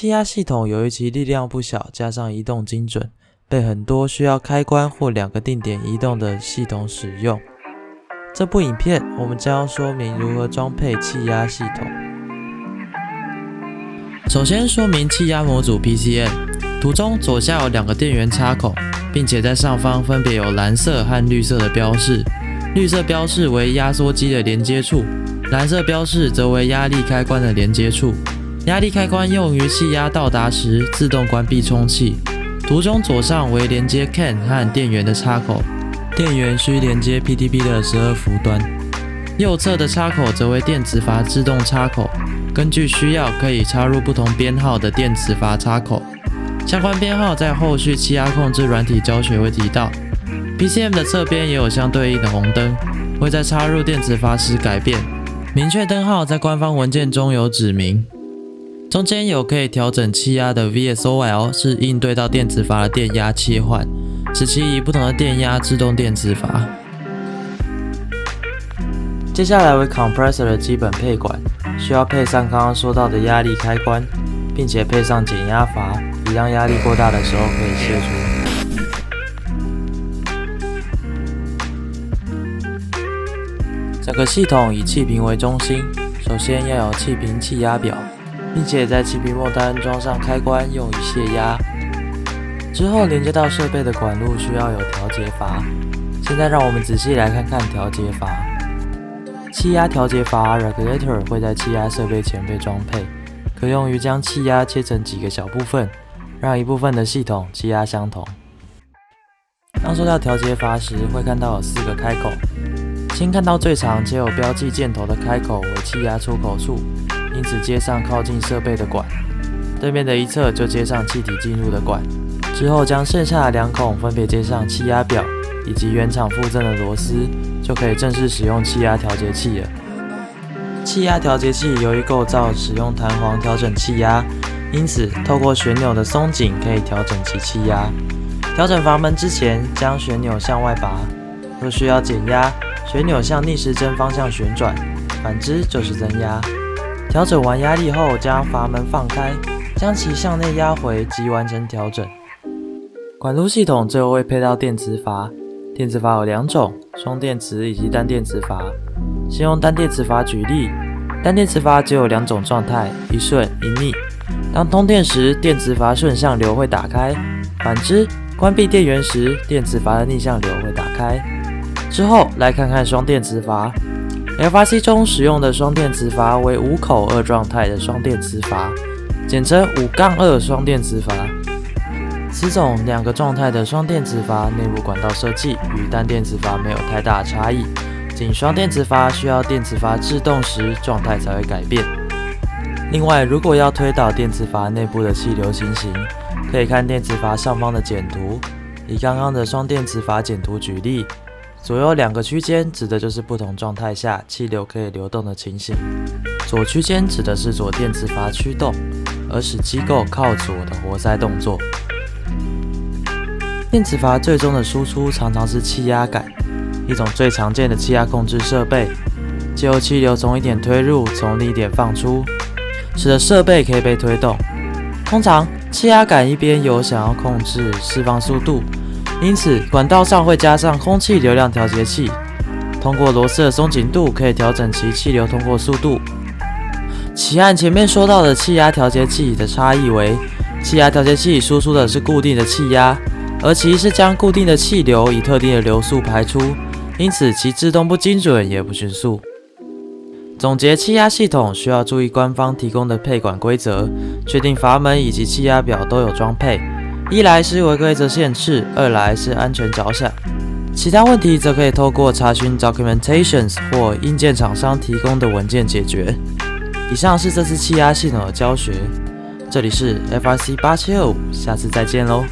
气压系统由于其力量不小，加上移动精准，被很多需要开关或2个定点移动的系统使用。这部影片我们将要说明如何装配气压系统。首先说明气压模组 PCM， 图中左下有2个电源插口，并且在上方分别有蓝色和绿色的标示。绿色标示为压缩机的连接处，蓝色标示则为压力开关的连接处。压力开关用于气压到达时自动关闭充气。图中左上为连接 CAN 和电源的插口，电源需连接 PTP 的12伏端。右侧的插口则为电磁阀自动插口，根据需要可以插入不同编号的电磁阀插口。相关编号在后续气压控制软体教学会提到。PCM 的侧边也有相对应的红灯，会在插入电磁阀时改变。明确灯号在官方文件中有指明。中间有可以调整气压的 VSOL， 是应对到电磁阀的电压切换，使其以不同的电压制动电磁阀。接下来为 compressor 的基本配管，需要配上刚刚说到的压力开关，并且配上减压阀，以让压力过大的时候可以泄出。整个系统以气瓶为中心，首先要有气瓶气压表，并且在气瓶末端装上开关，用于泄压。之后连接到设备的管路需要有调节阀。现在让我们仔细来看看调节阀。气压调节阀 regulator 会在气压设备前被装配，可用于将气压切成几个小部分，让一部分的系统气压相同。当说到调节阀时，会看到有4个开口。先看到最长且有标记箭头的开口为气压出口处，因此接上靠近设备的管，对面的一侧就接上气体进入的管。之后将剩下的2孔分别接上气压表以及原厂附赠的螺丝，就可以正式使用气压调节器了。气压调节器由于构造使用弹簧调整气压，因此透过旋钮的松紧可以调整其气压。调整阀门之前，将旋钮向外拔，若需要减压，旋钮向逆时针方向旋转，反之就是增压。调整完压力后，将阀门放开，将其向内压回，即完成调整。管路系统最后会配到电磁阀，电磁阀有2种，双电磁以及单电磁阀。先用单电磁阀举例，单电磁阀只有2种状态，一顺一逆。当通电时，电磁阀顺向流会打开，反之，关闭电源时，电磁阀的逆向流会打开。之后来看看双电磁阀。FRC 中使用的双电磁阀为5口2状态的双电磁阀，简称5-2双电磁阀。此种2个状态的双电磁阀内部管道设计与单电磁阀没有太大的差异，仅双电磁阀需要电磁阀制动时状态才会改变。另外，如果要推导电磁阀内部的气流情形，可以看电磁阀上方的简图。以刚刚的双电磁阀简图举例，左右2个区间指的就是不同状态下气流可以流动的情形。左区间指的是左电磁阀驱动，而使机构靠左的活塞动作。电磁阀最终的输出常常是气压杆，一种最常见的气压控制设备，借由气流从一点推入，从另一点放出，使得设备可以被推动。通常气压杆一边有想要控制释放速度，因此管道上会加上空气流量调节器，通过螺丝的松紧度可以调整其气流通过速度。其和前面说到的气压调节器的差异为，气压调节器输出的是固定的气压，而其是将固定的气流以特定的流速排出，因此其制动不精准也不迅速。总结气压系统需要注意官方提供的配管规则，确定阀门以及气压表都有装配，一来是为规则限制，二来是安全着想。其他问题则可以透过查询 documentations 或硬件厂商提供的文件解决。以上是这次气压系统的教学，这里是 FRC 8725，下次再见喽。